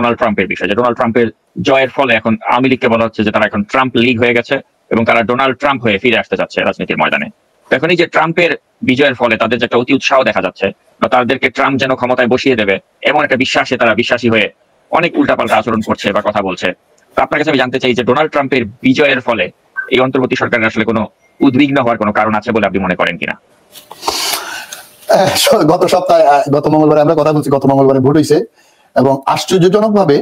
Donald ট্রাম্পের বিষয়, যে ডোনাল্ড ট্রাম্পের জয়ের ফলে এখন আওয়ামী লীগকে বলা হচ্ছে যে তারা এখন ট্রাম্প লীগ হয়ে গেছে এবং তারা ডোনাল্ড ট্রাম্প হয়ে ফিরে আসতে যাচ্ছে রাজনীতির ময়দানে। এখন এই যে ট্রাম্পের বিজয়ের ফলে তাদের যে একটা অতি উৎসাহ দেখা যাচ্ছে বা তাদেরকে ট্রাম্প যেন ক্ষমতায় বসিয়ে দেবে এমন একটা বিশ্বাসে তারা বিশ্বাসী হয়ে অনেক উল্টাপাল্টা আচরণ করছে বা কথা বলছে। তো আপনার কাছে আমি জানতে চাই যে ডোনাল্ড ট্রাম্পের বিজয়ের ফলে এই অন্তর্বর্তী সরকারের আসলে কোনো উদ্বিগ্ন হওয়ার কোনো কারণ আছে বলে আপনি মনে করেন কিনা? গত সপ্তাহে গত মঙ্গলবারে আমরা কথা বলছি, গত মঙ্গলবারে ভোট হয়েছে এবং আশ্চর্যজনক ভাবে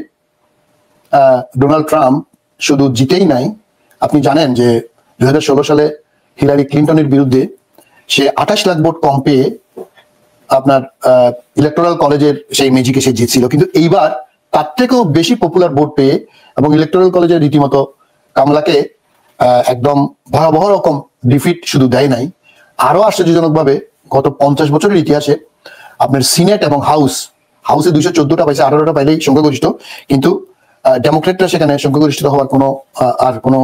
ডোনাল্ড ট্রাম্প শুধু জিতেই নাই, আপনি জানেন যে 2016 সালে হিলারি ক্লিন্টনের বিরুদ্ধে সে 28 লাখ ভোট কম পেয়ে আপনার ইলেকটোরাল কলেজের সেই ম্যাজিকে সে জিতছিল, কিন্তু এইবার তার থেকেও বেশি পপুলার ভোট পেয়ে এবং ইলেকটোরাল কলেজের রীতিমতো কামলাকে একদম ভয়াবহ রকম ডিফিট শুধু দেয় নাই, আরো আশ্চর্যজনক ভাবে গত 50 বছরের ইতিহাসে আপনার সিনেট এবং হাউসে 214টা পাইছে, 18টা পাইলেই সংখ্যাগরিষ্ঠ, কিন্তু ডেমোক্রেটরা সেখানে সংখ্যাগরিষ্ঠ হওয়ার কোনো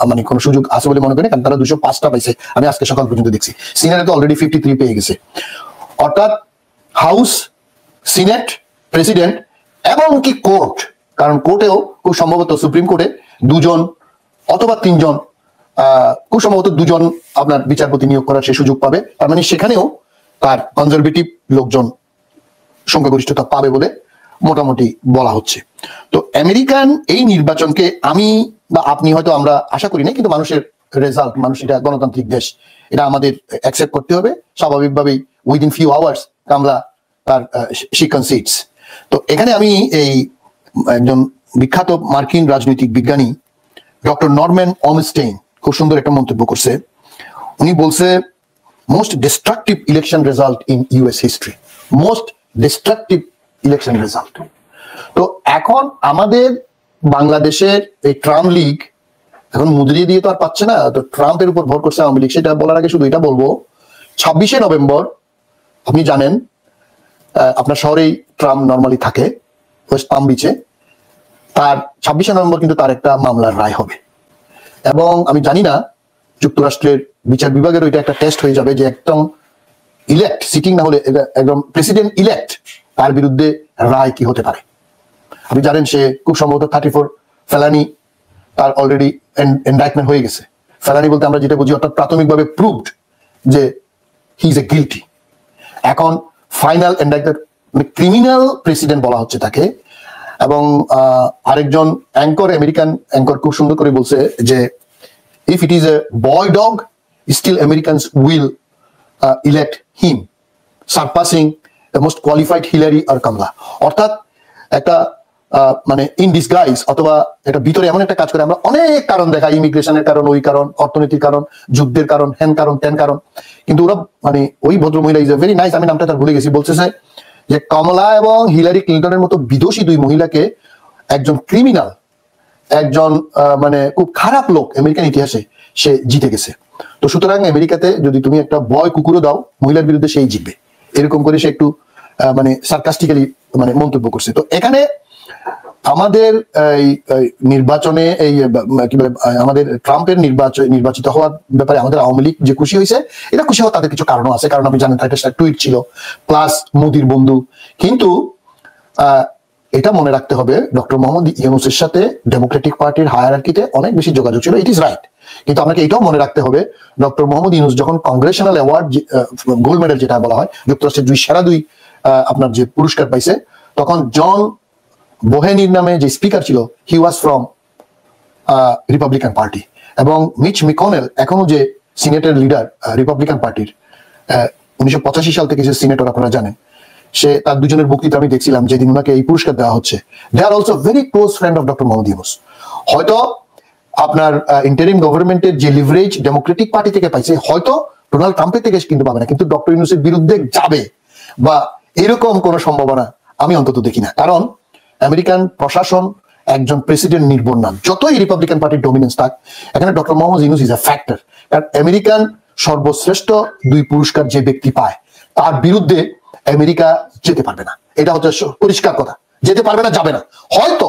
মানে কোনো সুযোগ আছে বলে মনে করি, কারণ তারা 205টা পাইছে আমি আজকে সকাল পর্যন্ত দেখছি। সিনেটে তো অলরেডি 53 পেয়ে গেছে। অর্থাৎ হাউস, সিনেট, প্রেসিডেন্ট এবং কি কোর্ট, কারণ কোর্টেও খুব সম্ভবত সুপ্রিম কোর্টে 2 অথবা 3 খুব সম্ভবত 2 আপনার বিচারপতি নিয়োগ করার সে সুযোগ পাবে, তার মানে সেখানেও তার কনজারভেটিভ লোকজন সংখ্যাগরিষ্ঠতা পাবে বলে মোটামুটি বলা হচ্ছে। তো আমেরিকান এই নির্বাচনকে আমি বা আপনি হয়তো আমরা আশা করি না, কিন্তু মানুষের রেজাল্ট, মানুষ এটা গণতান্ত্রিক দেশ, এটা আমাদের অ্যাকসেপ্ট করতে হবে স্বাভাবিকভাবেই। উইদিন ফিউ আওয়ার্স কামলা তার শি কনসিডস। তো এখানে আমি এই একজন বিখ্যাত মার্কিন রাজনৈতিক বিজ্ঞানী ডক্টর নরম্যান অমস্টেইন খুব সুন্দর একটা মন্তব্য করছে। উনি বলছে most destructive election result in US history, most destructive election result. তো এখন আমাদের বাংলাদেশের এই ট্রাম্প লীগ এখন মুদ্রিয়ে দিয়ে তো আর পাচ্ছে না, তো ট্রাম্পের উপর ভর করছে আওয়ামী লীগ। সেটা বলার আগে শুধু এটা বলবো, 26শে নভেম্বর আপনি জানেন আপনার শহরেই ট্রাম্প নর্মালি থাকে, ওয়েস্ট পাম বিচে। তার 26শে নভেম্বর কিন্তু তার একটা মামলার রায় হবে এবং আমি জানি না যুক্তরাষ্ট্রের বিচার বিভাগের ওইটা একটা টেস্ট হয়ে যাবে যে একদম ইলেক্ট, সিটিং না হলে একদম প্রেসিডেন্ট ইলেক্ট, তার বিরুদ্ধে রায় কি হতে পারে। আপনি জানেন সে খুব সম্ভবত 34 ফেলানি তার অলরেডি ইন্ডাইটমেন্ট হয়ে গেছে। ফেলানি বলতে আমরা যেটা বুঝি অর্থাৎ প্রাথমিকভাবে প্রুভড যে হি ইজ এ গিলটি। এখন ফাইনাল ইন্ডাইটমেন্ট মানে ক্রিমিনাল প্রেসিডেন্ট বলা হচ্ছে তাকে। এবং আরেকজন অ্যাঙ্কর, আমেরিকান অ্যাঙ্কর খুব সুন্দর করে বলছে যে if it is a boy dog still Americans will elect him surpassing the most qualified Hillary আর কামলা। অর্থাৎ একটা মানে ইন ডিসগাইজ অথবা এটা ভিতরে এমন একটা কাজ করে, আমরা অনেক কারণ দেখাই, ইমিগ্রেশনের কারণ, ওই কারণ, অর্থনীতির কারণ, যুদ্ধের কারণ, হ্যান কারণ, ত্যান কারণ, কিন্তু ওরা মানে ওই ভদ্রমহিলা ইজ এ ভেরি নাইস, আমি নামটা তার ভুলে গেছি, বলছে যে কমলা এবং হিলারি ক্লিন্টনের মতো বিদোষী 2 মহিলাকে একজন ক্রিমিনাল, একজন মানে খুব খারাপ লোক আমেরিকান ইতিহাসে সে জিতে গেছে। তো সুতরাং আমেরিকাতে যদি তুমি একটা বয় কুকুরও দাও মহিলার বিরুদ্ধে সেই জিতবে, এরকম করে সে একটু মানে সার্কাস্টিক্যালি মানে মন্তব্য করছে। তো এখানে আমাদের এই নির্বাচনে এই কি বলে আমাদের ট্রাম্পের নির্বাচিত হওয়ার ব্যাপারে আমাদের আওয়ামী লীগ যে খুশি হয়েছে, এটা খুশি হওয়ার তাদের কিছু কারণ আছে, কারণ আপনি জানেন একটা টুইট ছিল প্লাস মোদির বন্ধু। কিন্তু এটা মনে রাখতে হবে ডক্টর মোহাম্মদ ইউনূসের সাথে ডেমোক্রেটিক পার্টির হায়ারার্কিতে অনেক বেশি যোগাযোগ ছিল, ইট ইজ রাইট। কিন্তু আপনাকে এটাও মনে রাখতে হবে ডক্টর মোহাম্মদ ইউনূস যখন কংগ্রেশনাল অ্যাওয়ার্ড গোল্ড মেডেল যেটা বলা হয় যুক্তরাষ্ট্রের সেরা 2 আপনার যে পুরস্কার পাইছে, তখন জন বোহেনির নামে যে স্পিকার ছিল হি ওয়াজ ফ্রম রিপাবলিকান পার্টি, এবং মিচ মিকনেল এখনো যে সিনেটের লিডার রিপাবলিকান পার্টির, 1985 সাল থেকে যে সিনেটর আপনারা জানেন, সে তার 2 জনের বক্তৃতা আমি দেখছিলাম যেদিন ওনাকে এই পুরস্কার দেওয়া হচ্ছে। They are also very close friend of doctor Mohammad Yunus. হয়তো আপনার ইন্টারিম গভর্নমেন্টের যে লিভারেজ ডেমোক্রেটিক পার্টি থেকে পাইছে হয়তো ডোনাল্ড ট্রাম্পের থেকে কিন্তু পাবে না, কিন্তু ডক্টর ইউনূসের বিরুদ্ধে যাবে বা এরকম কোনো সম্ভাবনা আমি অন্তত দেখি না। কারণ আমেরিকান প্রশাসন একজন প্রেসিডেন্ট নির্ভর না, যতই রিপাবলিকান পার্টির ডমিনেন্স থাক, এখানে doctor Mohammad Yunus is a factor. কারণ আমেরিকান সর্বশ্রেষ্ঠ 2 পুরস্কার যে ব্যক্তি পায় তার বিরুদ্ধে আমেরিকা যেতে পারবে না, এটা হচ্ছে পরিষ্কার কথা। যেতে পারবে না, যাবে না, হয়তো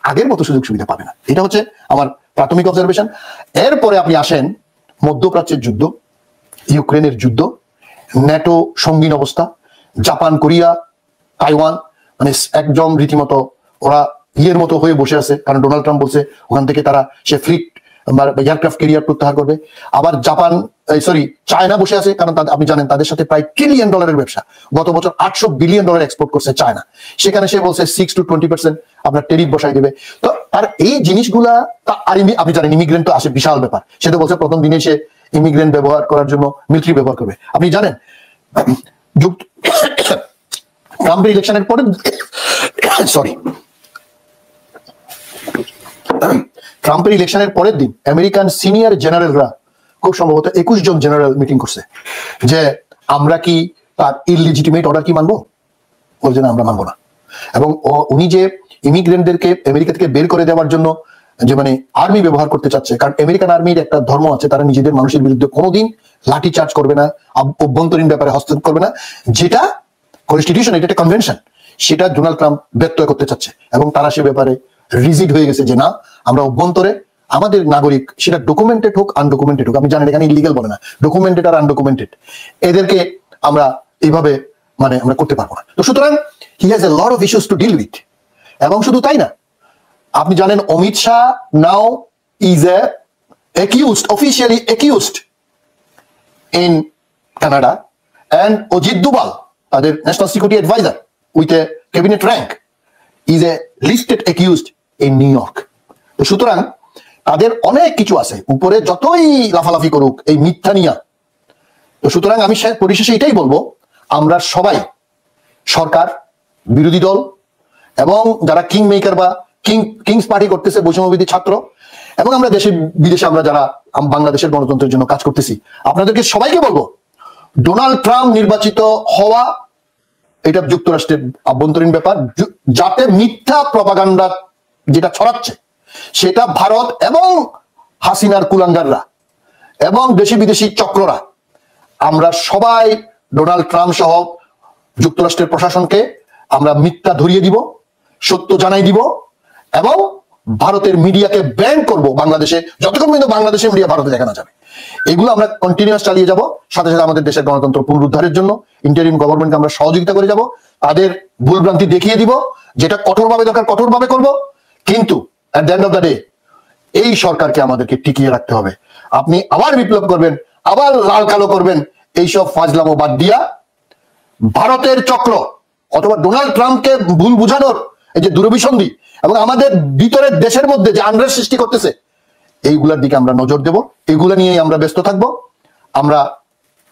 আগের মতো সুযোগ সুবিধা পাবে না, এটা হচ্ছে আমার প্রাথমিক অবজারভেশন। এরপরে আপনি আসেন মধ্যপ্রাচ্যের যুদ্ধ, ইউক্রেনের যুদ্ধ, ন্যাটো সঙ্গীন অবস্থা, জাপান, কোরিয়া, তাইওয়ান, মানে একদম রীতিমতো ওরা ইয়ের মতো হয়ে বসে আছে, কারণ ডোনাল্ড ট্রাম্প বলছে ওখান থেকে তারা সে ফ্লিট এয়ারক্রাফট ক্যারিয়ার প্রত্যাহার করবে। আবার জাপান, সরি, চায়না বসে আছে, কারণ আপনি জানেন তাদের সাথে প্রায় $1 ট্রিলিয়ন ব্যবসা। গত বছর $800 বিলিয়ন এক্সপোর্ট করছে চায়না। সেখানে সে বলছে 6 to 20% আপনার টেরিফ বসাই দেবে। তো আর এই জিনিসগুলা, আর আপনি জানেন ইমিগ্রেন্ট তো আসে, বিশাল ব্যাপার। সে তো বলছে প্রথম দিনে সে ইমিগ্রেন্ট ব্যবহার করার জন্য মিলিটারি ব্যবহার করবে। আপনি জানেন ট্রাম্পের ইলেকশনের পরে, সরি, ট্রাম্পের ইলেকশনের পরের দিন আমেরিকান সিনিয়র জেনারেলরা খুব সম্ভবত 21 জন জেনারেল মিটিং করছে যে আমরা কি তার ইললিজিটিমেট অর্ডার কি মানবো? বলছে না, আমরা মানবো না। এবং উনি যে ইমিগ্রেন্টদেরকে আমেরিকা থেকে বের করে দেওয়ার জন্য যে মানে আর্মি ব্যবহার করতে চাচ্ছে, কারণ আমেরিকান আর্মির একটা ধর্ম আছে, তারা নিজেদের মানুষের বিরুদ্ধে কোনোদিন লাঠি চার্জ করবে না, অভ্যন্তরীণ ব্যাপারে হস্তক্ষেপ করবে না, যেটা কনস্টিটিউশন, এটা একটা কনভেনশন, সেটা ডোনাল্ড ট্রাম্প ব্যত্যয় করতে চাচ্ছে। এবং তারা সে ব্যাপারে রিজিড হয়ে গেছে যে না, আমরা অভ্যন্তরে আমাদের নাগরিক, সেটা ডকুমেন্টেড হোক আনডকুমেন্টেড হোক, আমি জানি এখানে ইলিগাল বলে না, ডকুমেন্টেড আর আনডকুমেন্টেড, এদেরকে আমরা এইভাবে মানে আমরা করতে পারবো না। তো সুতরাং he has a lot of issues to deal with. এবং শুধু তাই না, আপনি জানেন Amit Shah now is a accused, officially accused in Canada, and Ajit Doval, তাদের national security adviser with a cabinet rank, is a listed accused in New York. তো সুতরাং তাদের অনেক কিছু আছে, উপরে যতই লাফালাফি করুক এই মিথ্যা নিয়া। তো সুতরাং আমি পরিশেষে এটাই বলবো, আমরা সবাই, সরকার, বিরোধী দল এবং যারা কিং মেকার বা কিংস পার্টি করতেছে, বৈষম্যবিধি ছাত্র, এবং আমরা দেশে বিদেশে আমরা যারা বাংলাদেশের গণতন্ত্রের জন্য কাজ করতেছি, আপনাদেরকে সবাইকে বলবো, ডোনাল্ড ট্রাম্প নির্বাচিত হওয়া এটা যুক্তরাষ্ট্রের আভ্যন্তরীণ ব্যাপার। যাতে মিথ্যা প্রপাগান্ডা যেটা ছড়াচ্ছে সেটা ভারত এবং হাসিনার কুলাঙ্গাররা এবং দেশি বিদেশি চক্ররা, আমরা সবাই ডোনাল্ড ট্রাম্প সহ যুক্তরাষ্ট্রের প্রশাসনকে আমরা মিথ্যা ধরিয়ে দিব, সত্য জানাই দিব, এবং ভারতের মিডিয়াকে ব্যান করব বাংলাদেশে, যতক্ষণ পর্যন্ত বাংলাদেশের মিডিয়া ভারতে দেখানো যাবে। এগুলো আমরা কন্টিনিউয়াস চালিয়ে যাব। সাথে সাথে আমাদের দেশের গণতন্ত্র পুনরুদ্ধারের জন্য ইন্টারিম গভর্নমেন্টকে আমরা সহযোগিতা করে যাব, তাদের ভুলভ্রান্তি দেখিয়ে দিব, যেটা কঠোরভাবে দরকার কঠোরভাবে করব। কিন্তু at the end of the day এই সরকারকে আমাদেরকে টিকিয়ে রাখতে হবে। আপনি আবার বিপ্লব করবেন, আবার লাল কালো করবেন, এইসব ফাজলামো বাদ দিয়া ভারতের চক্র অথবা ডোনাল্ড ট্রাম্পকে ভুল বুঝানোর এই যে দূরভিসন্ধি এবং আমাদের ভিতরের দেশের মধ্যে যে আনরেস্ট সৃষ্টি করতেছে, এইগুলার দিকে আমরা নজর দেব, এগুলা নিয়েই আমরা ব্যস্ত থাকবো। আমরা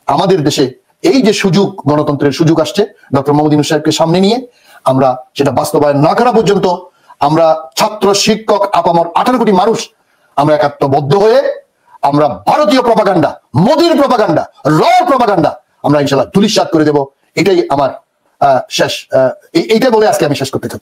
আমাদের দেশে এই যে সুযোগ, গণতন্ত্রের সুযোগ আসছে ডক্টর মোহাম্মদ ইউনূস সাহেবকে সামনে নিয়ে, আমরা সেটা বাস্তবায়ন না করা পর্যন্ত আমরা ছাত্র, শিক্ষক, আপামর 18 কোটি মানুষ আমরা একাত্মবদ্ধ হয়ে আমরা ভারতীয় প্রপাগান্ডা, মোদির প্রপাগান্ডা, র প্রপাগান্ডা আমরা ইনশাল্লাহ ধূলিসাৎ করে দেব। এটাই আমার শেষ, এইটা বলে আজকে আমি শেষ করতে চাচ্ছি।